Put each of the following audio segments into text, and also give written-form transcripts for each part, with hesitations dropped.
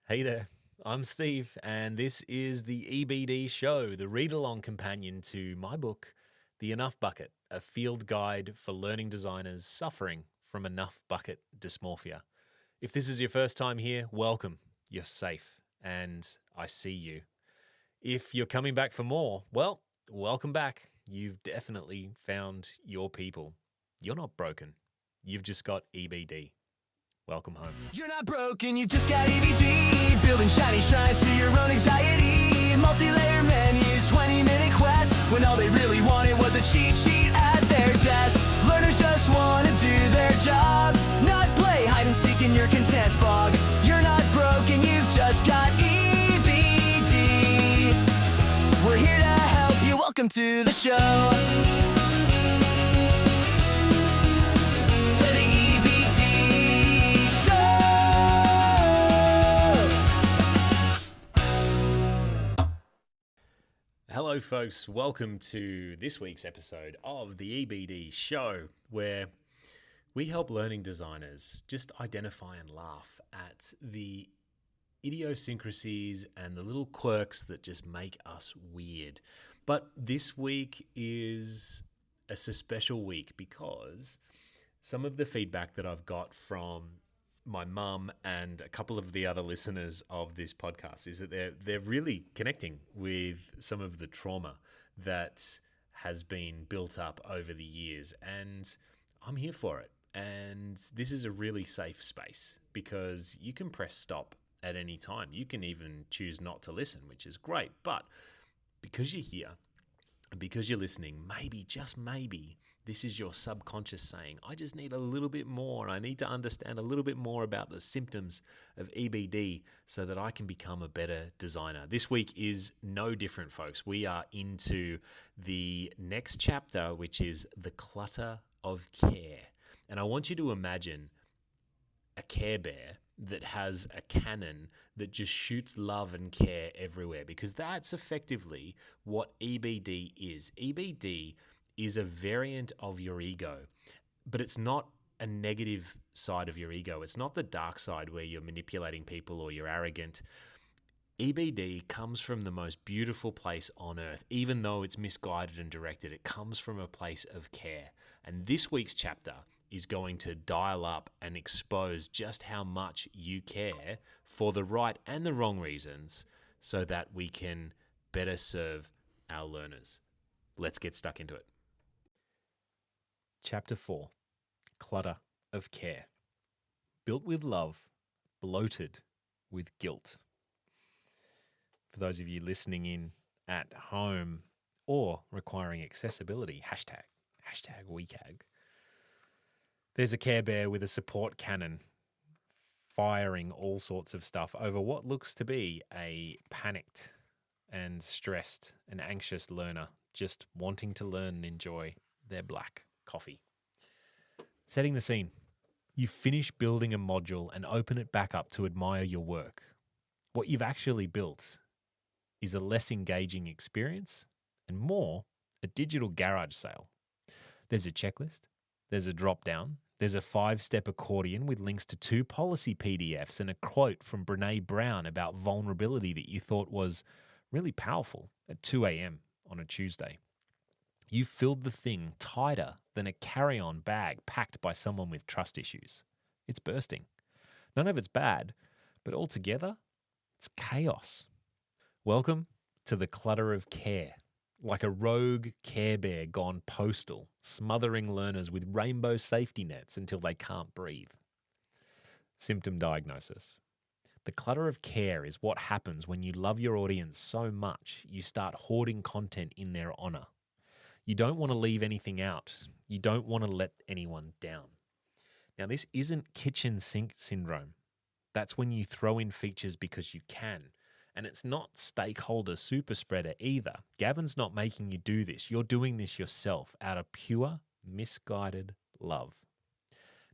Hey there, I'm Steve, and this is the EBD Show, the read along companion to my book, The Enough Bucket, a field guide for learning designers suffering from enough bucket dysmorphia. If this is your first time here, welcome. You're safe, and I see you. If you're coming back for more, well, welcome back. You've definitely found your people. You're not broken, you've just got EBD. Welcome home. You're not broken, you just got EBD. Building shiny shrines to your own anxiety. Multi-layer menus, 20-minute quests, when all they really wanted was a cheat sheet at their desk. Learners just want to do their job, not play hide and seek in your content fog. You're not broken, you've just got EBD. We're here to help you, welcome to the show. Hello, folks. Welcome to this week's episode of the EBD Show, where we help learning designers just identify and laugh at the idiosyncrasies and the little quirks that just make us weird. But this week is a special week because some of the feedback that I've got from my mum and a couple of the other listeners of this podcast is that they're really connecting with some of the trauma that has been built up over the years, and I'm here for it. And this is a really safe space because you can press stop at any time. You can even choose not to listen, which is great. But because you're here and because you're listening, maybe, just maybe, this is your subconscious saying, I just need a little bit more. I need to understand a little bit more about the symptoms of EBD so that I can become a better designer. This week is no different, folks. We are into the next chapter, which is the Clutter of Care. And I want you to imagine a Care Bear that has a cannon that just shoots love and care everywhere, because that's effectively what EBD is. EBD is a variant of your ego, but it's not a negative side of your ego. It's not the dark side where you're manipulating people or you're arrogant. EBD comes from the most beautiful place on earth, even though it's misguided and directed. It comes from a place of care. And this week's chapter is going to dial up and expose just how much you care for the right and the wrong reasons so that we can better serve our learners. Let's get stuck into it. Chapter 4, Clutter of Care. Built with love, bloated with guilt. For those of you listening in at home or requiring accessibility, hashtag WCAG, there's a Care Bear with a support cannon firing all sorts of stuff over what looks to be a panicked and stressed and anxious learner just wanting to learn and enjoy their black coffee. Setting the scene. You finish building a module and open it back up to admire your work. What you've actually built is a less engaging experience and more a digital garage sale. There's a checklist, there's a drop down, there's a 5-step accordion with links to 2 policy PDFs and a quote from Brene Brown about vulnerability that you thought was really powerful at 2 a.m. on a Tuesday. You filled the thing tighter than a carry-on bag packed by someone with trust issues. It's bursting. None of it's bad, but altogether, it's chaos. Welcome to the Clutter of Care, like a rogue Care Bear gone postal, smothering learners with rainbow safety nets until they can't breathe. Symptom diagnosis. The clutter of care is what happens when you love your audience so much you start hoarding content in their honor. You don't want to leave anything out. You don't want to let anyone down. Now, this isn't kitchen sink syndrome. That's when you throw in features because you can. And it's not stakeholder super spreader either. Gavin's not making you do this. You're doing this yourself out of pure, misguided love.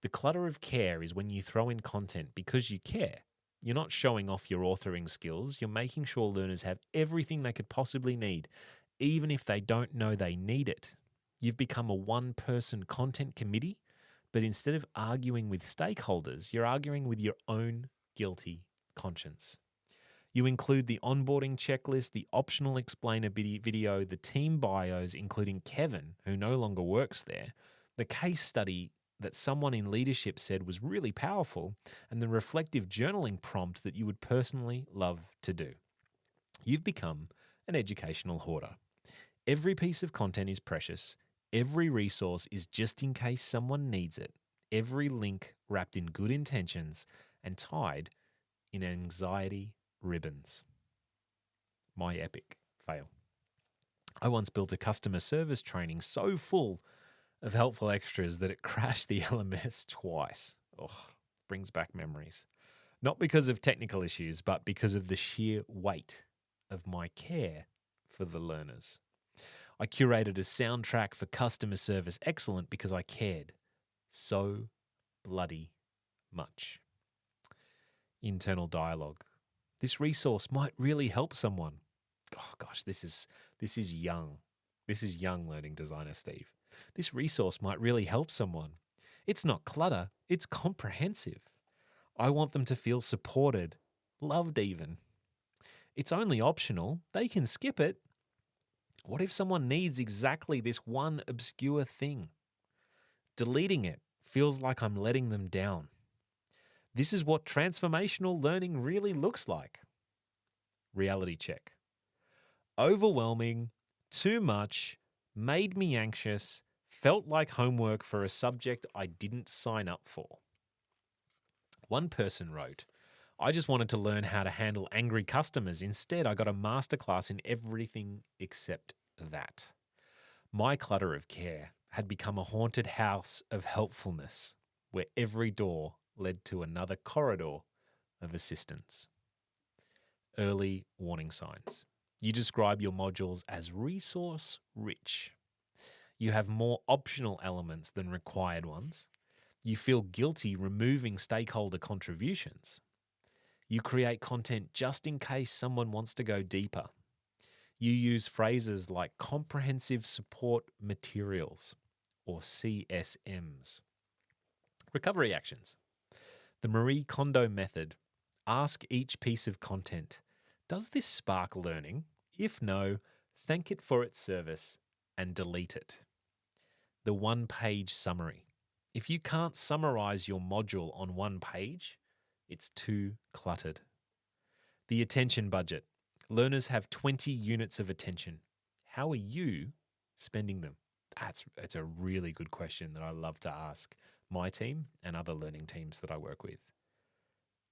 The clutter of care is when you throw in content because you care. You're not showing off your authoring skills. You're making sure learners have everything they could possibly need, even if they don't know they need it. You've become a one-person content committee, but instead of arguing with stakeholders, you're arguing with your own guilty conscience. You include the onboarding checklist, the optional explainer video, the team bios, including Kevin, who no longer works there, the case study that someone in leadership said was really powerful, and the reflective journaling prompt that you would personally love to do. You've become an educational hoarder. Every piece of content is precious. Every resource is just in case someone needs it. Every link wrapped in good intentions and tied in anxiety ribbons. My epic fail. I once built a customer service training so full of helpful extras that it crashed the LMS twice. Brings back memories. Not because of technical issues, but because of the sheer weight of my care for the learners. I curated a soundtrack for customer service excellent because I cared so bloody much. Internal dialogue. This resource might really help someone. Oh gosh, this is young. This is young learning designer, Steve. This resource might really help someone. It's not clutter, it's comprehensive. I want them to feel supported, loved even. It's only optional. They can skip it. What if someone needs exactly this one obscure thing? Deleting it feels like I'm letting them down. This is what transformational learning really looks like. Reality check. Overwhelming, too much, made me anxious, felt like homework for a subject I didn't sign up for. One person wrote, I just wanted to learn how to handle angry customers. Instead, I got a masterclass in everything except that. My clutter of care had become a haunted house of helpfulness, where every door led to another corridor of assistance. Early warning signs. You describe your modules as resource rich. You have more optional elements than required ones. You feel guilty removing stakeholder contributions. You create content just in case someone wants to go deeper. You use phrases like comprehensive support materials, or CSMs. Recovery actions. The Marie Kondo method. Ask each piece of content, does this spark learning? If no, thank it for its service and delete it. The one-page summary. If you can't summarize your module on one page, it's too cluttered. The attention budget. Learners have 20 units of attention. How are you spending them? That's a really good question that I love to ask my team and other learning teams that I work with.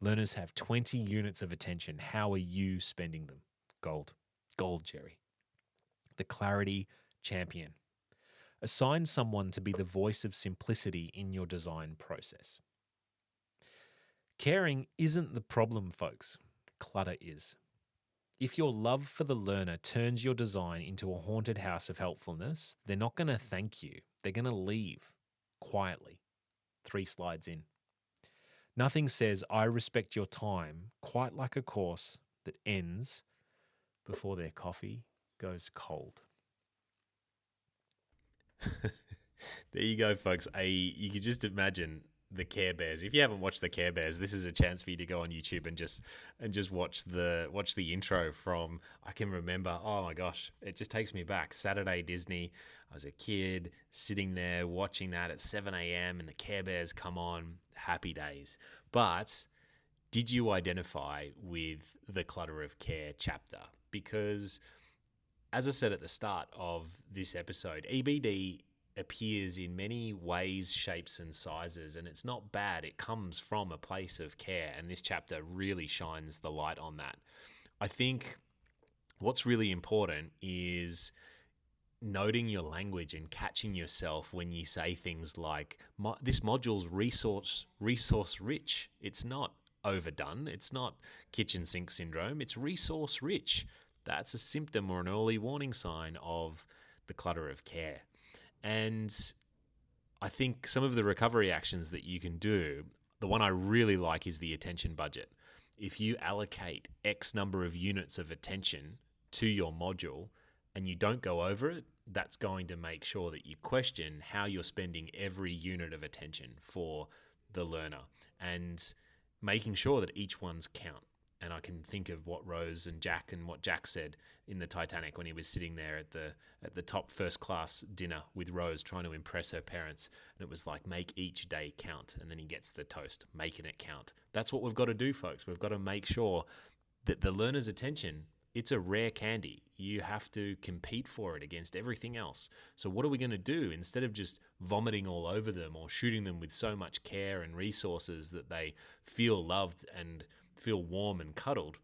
Learners have 20 units of attention. How are you spending them? Gold, Jerry. The clarity champion. Assign someone to be the voice of simplicity in your design process. Caring isn't the problem, folks. Clutter is. If your love for the learner turns your design into a haunted house of helpfulness, they're not going to thank you. They're going to leave quietly. 3 slides in. Nothing says, I respect your time, quite like a course that ends before their coffee goes cold. There you go, folks. You can just imagine the Care Bears. If you haven't watched the Care Bears, this is a chance for you to go on YouTube and just watch the intro from. I can remember. Oh my gosh, it just takes me back. Saturday Disney. I was a kid sitting there watching that at 7 a.m. and the Care Bears come on. Happy days. But did you identify with the Clutter of Care chapter? Because, as I said at the start of this episode, EBD appears in many ways, shapes, and sizes, and it's not bad. It comes from a place of care, and this chapter really shines the light on that. I think what's really important is noting your language and catching yourself when you say things like, this module's resource rich. It's not overdone. It's not kitchen sink syndrome. It's resource rich. That's a symptom or an early warning sign of the clutter of care. And I think some of the recovery actions that you can do, the one I really like is the attention budget. If you allocate X number of units of attention to your module and you don't go over it, that's going to make sure that you question how you're spending every unit of attention for the learner and making sure that each one's count. And I can think of what Rose and what Jack said in the Titanic when he was sitting there at the top first class dinner with Rose trying to impress her parents. And it was like, make each day count. And then he gets the toast, making it count. That's what we've got to do, folks. We've got to make sure that the learner's attention, it's a rare candy. You have to compete for it against everything else. So what are we going to do? Instead of just vomiting all over them or shooting them with so much care and resources that they feel loved and feel warm and cuddled,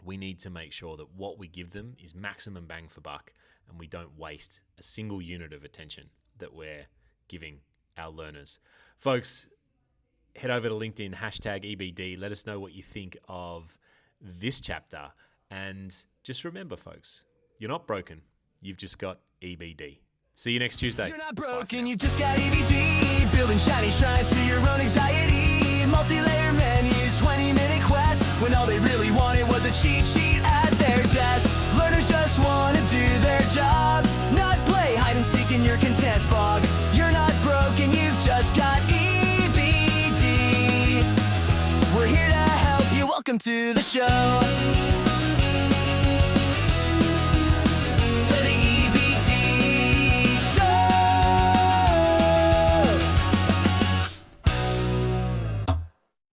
we need to make sure that what we give them is maximum bang for buck and we don't waste a single unit of attention that we're giving our learners. Folks, head over to LinkedIn, #EBD. Let us know what you think of this chapter. And just remember, folks, you're not broken. You've just got EBD. See you next Tuesday. You're not broken, you just got EBD. Building shiny shrines to your own anxiety. Multi-layer menus, 20-minute quests, when all they really wanted was a cheat sheet at their desk. Learners just want to do their job, not play hide and seek in your content fog. You're not broken, you've just got EBD. We're here to help you. Welcome to the show.